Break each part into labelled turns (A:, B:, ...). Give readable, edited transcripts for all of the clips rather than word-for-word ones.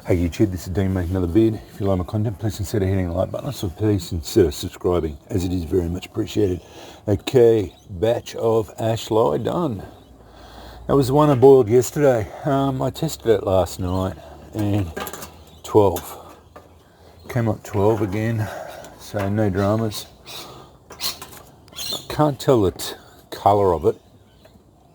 A: Hey YouTube, this is Dean making another vid. If you like my content, please consider hitting the like button. Also, please consider subscribing, as it is very much appreciated. Okay, batch of ash lye done. That was the one I boiled yesterday. I tested it last night, and 12. Came up 12 again, so no dramas. I can't tell the colour of it.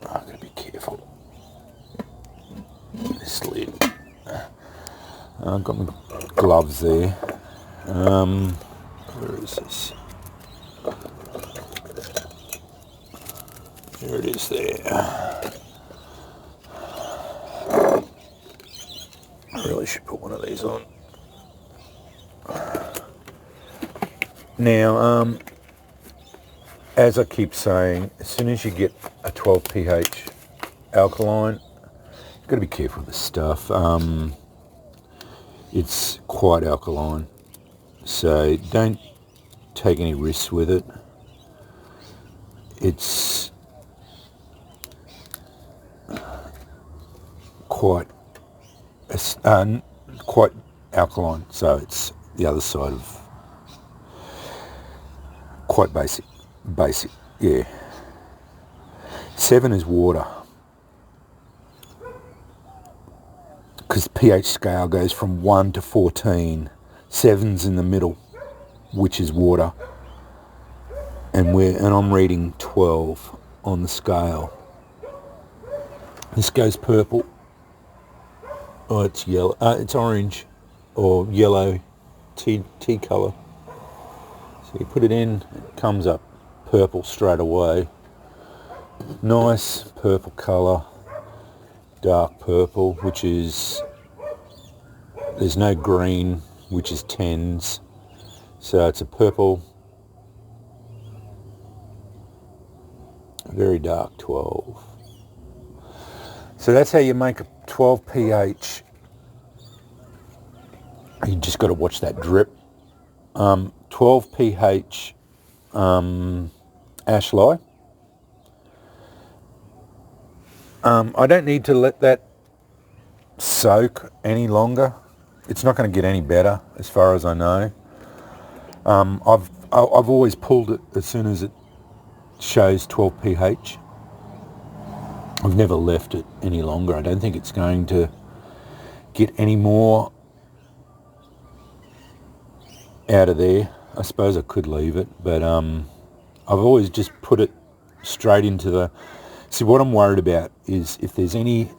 A: I've got to be careful. This lid. I've got my gloves there. Where is this? There it is there. I really should put one of these on. Now, as I keep saying, as soon as you get a 12 pH alkaline, you've got to be careful with this stuff. It's quite alkaline, so don't take any risks with it. It's quite alkaline, so it's the other side of quite basic, yeah. 7 is water, because pH scale goes from 1 to 14. 7's in the middle, which is water, and I'm reading 12 on the scale. This goes purple. Oh, it's yellow. It's orange or yellow, tea colour. So you put it in, it comes up purple straight away. Nice purple colour. Dark purple, which is, there's no green, which is 10s, so it's a purple, very dark 12. So that's how you make a 12 pH. You just got to watch that drip. 12 pH ash lye. I don't need to let that soak any longer. It's not going to get any better, as far as I know. I've always pulled it as soon as it shows 12 pH. I've never left it any longer. I don't think it's going to get any more out of there. I suppose I could leave it, but I've always just put it straight into the... See, what I'm worried about is if there's any,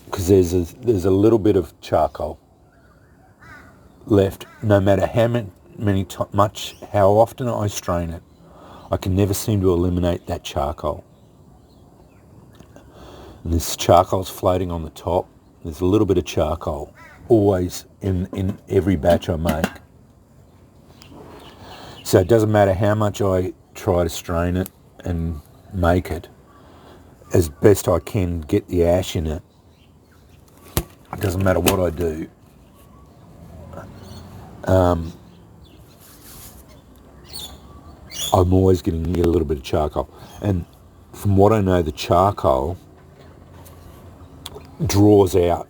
A: because there's a little bit of charcoal left, no matter how how often I strain it, I can never seem to eliminate that charcoal. And this charcoal's floating on the top. There's a little bit of charcoal always in every batch I make. So it doesn't matter how much I try to strain it and make it, as best I can get the ash in it. It doesn't matter what I do. I'm always getting a little bit of charcoal. And from what I know, the charcoal draws out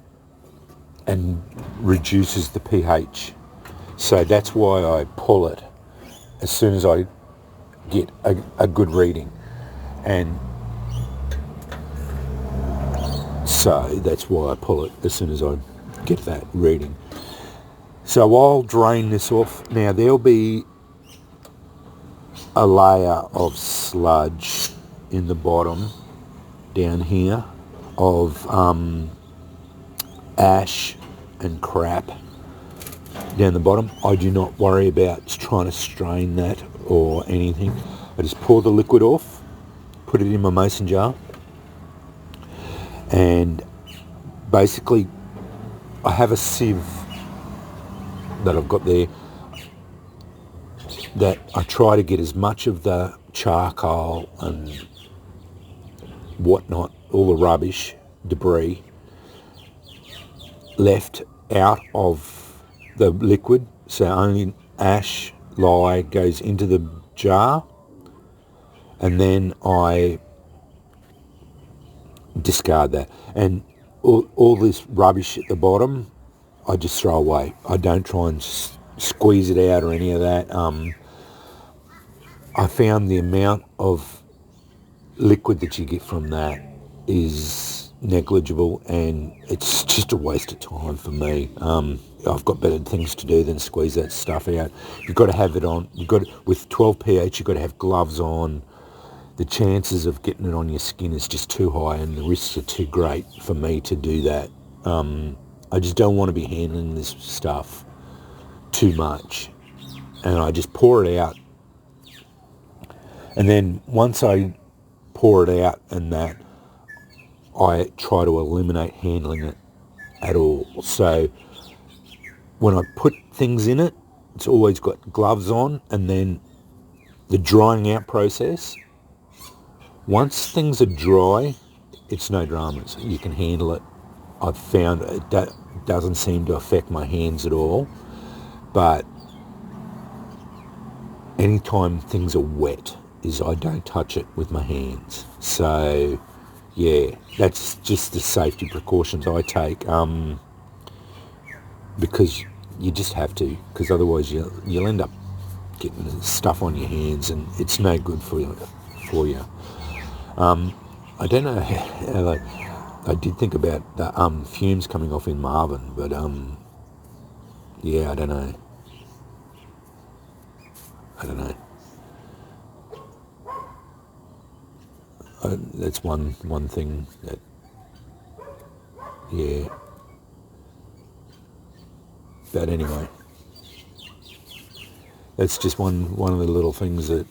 A: and reduces the pH. So that's why I pull it as soon as I get a good reading. And so that's why I pull it as soon as I get that reading. So I'll drain this off. Now there'll be a layer of sludge in the bottom down here of ash and crap down the bottom. I do not worry about trying to strain that or anything. I just pour the liquid off, put it in my mason jar, and basically I have a sieve that I've got there that I try to get as much of the charcoal and whatnot, all the rubbish, debris, left out of the liquid, so only ash lye goes into the jar, and then I discard that. And all this rubbish at the bottom I just throw away. I don't try and squeeze it out or any of that. I found the amount of liquid that you get from that is negligible, and it's just a waste of time for me. I've got better things to do than squeeze that stuff out. You've got to have it on. With 12 pH, you've got to have gloves on. The chances of getting it on your skin is just too high, and the risks are too great for me to do that. I just don't want to be handling this stuff too much, and I just pour it out. And then once I pour it out and that, I try to eliminate handling it at all. So when I put things in it, it's always got gloves on, and then the drying out process. Once things are dry, it's no dramas. You can handle it. I've found it doesn't seem to affect my hands at all. But anytime things are wet, I don't touch it with my hands. So yeah, that's just the safety precautions I take, because you just have to, because otherwise you'll end up getting stuff on your hands, and it's no good for you. I don't know how I did think about the fumes coming off in my oven, but yeah, I don't know. That's one thing that, yeah. But anyway, that's just one of the little things that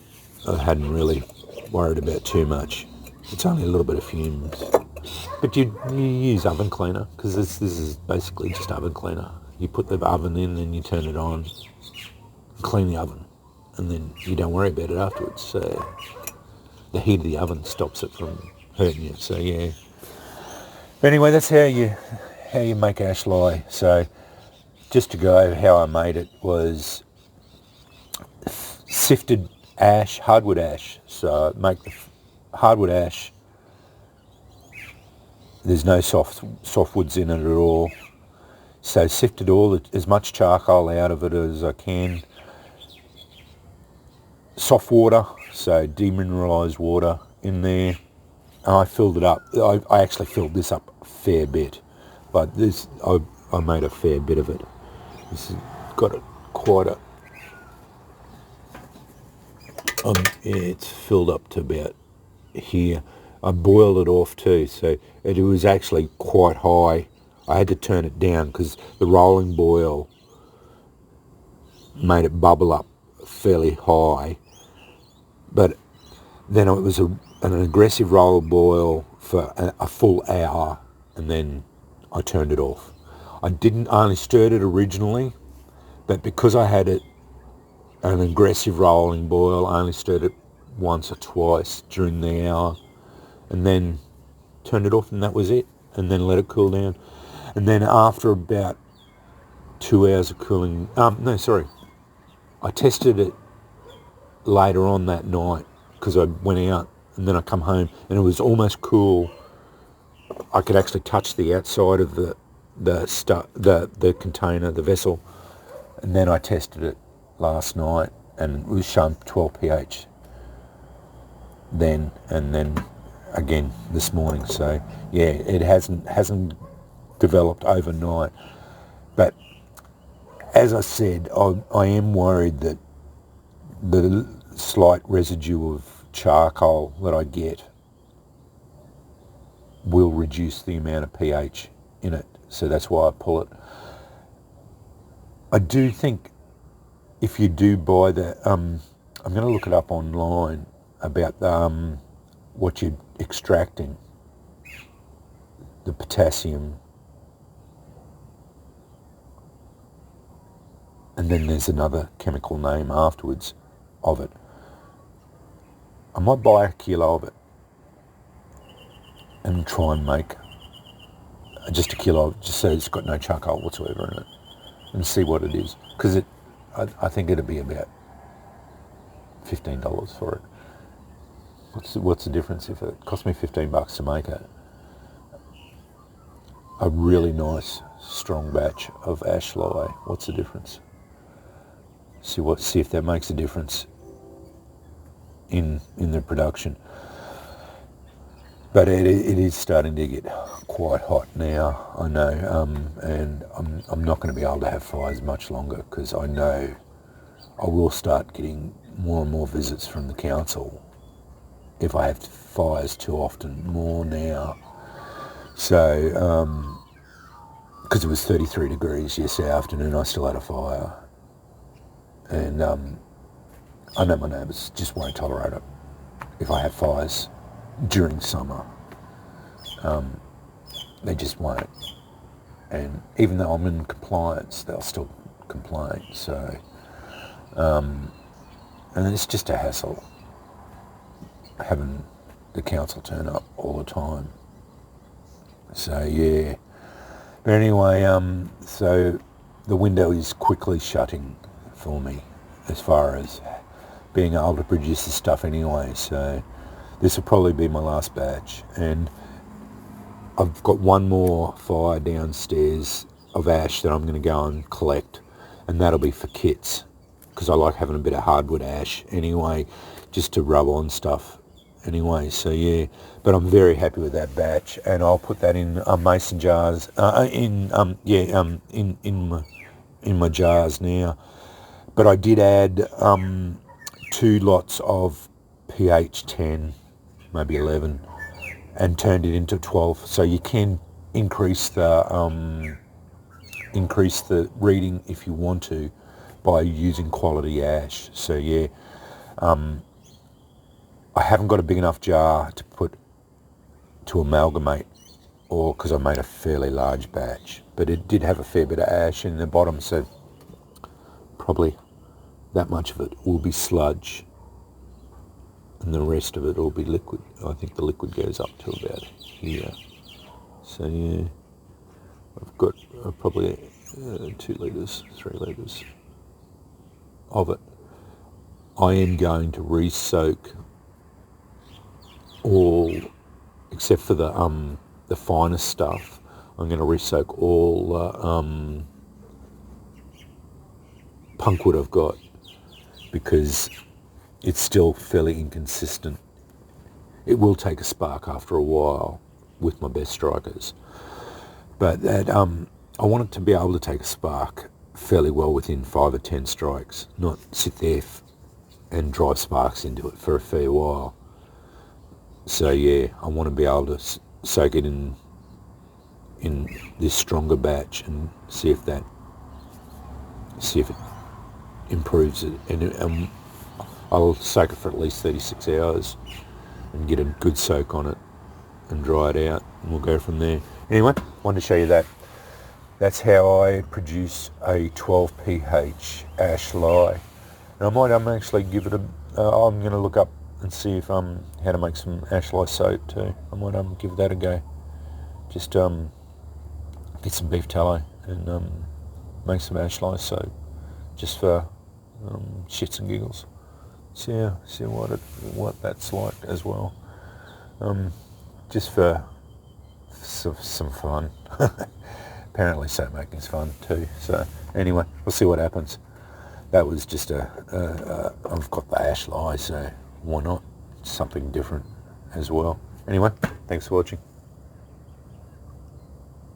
A: I hadn't really worried about too much. It's only a little bit of fumes, but you use oven cleaner, because this is basically just oven cleaner. You put the oven in, and you turn it on, clean the oven, and then you don't worry about it afterwards. So the heat of the oven stops it from hurting you. So yeah. But anyway, that's how you make ash lye. So just to go over how I made it, was sifted ash, hardwood ash. So make the hardwood ash. There's no softwoods in it at all. So sifted as much charcoal out of it as I can. Soft water, so demineralised water in there. And I filled it up. I actually filled this up a fair bit, but I made a fair bit of it. This has got it quite a... yeah, it's filled up to about here. I boiled it off too, so it was actually quite high. I had to turn it down because the rolling boil made it bubble up fairly high. But then it was an aggressive roller boil for a full hour, and then I turned it off. I only stirred it originally, but because I had an aggressive rolling boil, I only stirred it once or twice during the hour, and then turned it off, and that was it. And then let it cool down. And then after about 2 hours of cooling, I tested it later on that night, because I went out and then I come home and it was almost cool. I could actually touch the outside of the container, the vessel, and then I tested it last night and it was showing 12 pH then, and then again this morning. So yeah, it hasn't developed overnight, but as I said, I am worried that the slight residue of charcoal that I get will reduce the amount of pH in it, so that's why I pull it. I do think if you do buy I'm going to look it up online about what you're extracting, the potassium, and then there's another chemical name afterwards of it. I might buy a kilo of it and try and make just a kilo, just so it's got no charcoal whatsoever in it, and see what it is. Because I think it'd be about $15 for it. What's the difference if it cost me $15 to make a really nice strong batch of ash lye. What's the difference? See if that makes a difference in the production. But it is starting to get quite hot now, I know, and I'm not going to be able to have fires much longer, because I know I will start getting more and more visits from the council if I have fires too often, more now. So, because it was 33 degrees yesterday afternoon, I still had a fire, and I know my neighbours just won't tolerate it if I have fires during summer. They just won't, and even though I'm in compliance, they'll still complain. So, and it's just a hassle having the council turn up all the time. So yeah, but anyway, so the window is quickly shutting for me as far as being able to produce the stuff anyway. So this will probably be my last batch, and I've got one more fire downstairs of ash that I'm going to go and collect, and that'll be for kits, because I like having a bit of hardwood ash anyway, just to rub on stuff anyway. So yeah, but I'm very happy with that batch, and I'll put that in mason jars, in my jars now. But I did add 2 lots of pH 10, maybe 11, and turned it into 12. So you can increase the reading if you want to by using quality ash. So yeah, I haven't got a big enough jar to amalgamate, or because I made a fairly large batch, but it did have a fair bit of ash in the bottom, so probably that much of it will be sludge, and the rest of it will be liquid. I think the liquid goes up to about here. So yeah, I've got probably 2 litres, 3 litres of it. I am going to re-soak all, except for the finest stuff. I'm going to re-soak all punkwood I've got, because it's still fairly inconsistent. It will take a spark after a while with my best strikers, but that I want it to be able to take a spark fairly well within 5 or 10 strikes, not sit there and drive sparks into it for a fair while. So yeah, I want to be able to soak it in this stronger batch and see if it improves it, and I'll soak it for at least 36 hours and get a good soak on it and dry it out, and we'll go from there. Anyway, wanted to show you that. That's how I produce a 12 pH ash lye. And I might actually give it I'm going to look up and see if how to make some ash lye soap too. I might give that a go. Just get some beef tallow and make some ash lye soap, just for shits and giggles. See what that's like as well. Just for some fun. Apparently soap making's fun too. So anyway, we'll see what happens. That was just I've got the ash lye, so why not? Something different as well. Anyway, thanks for watching.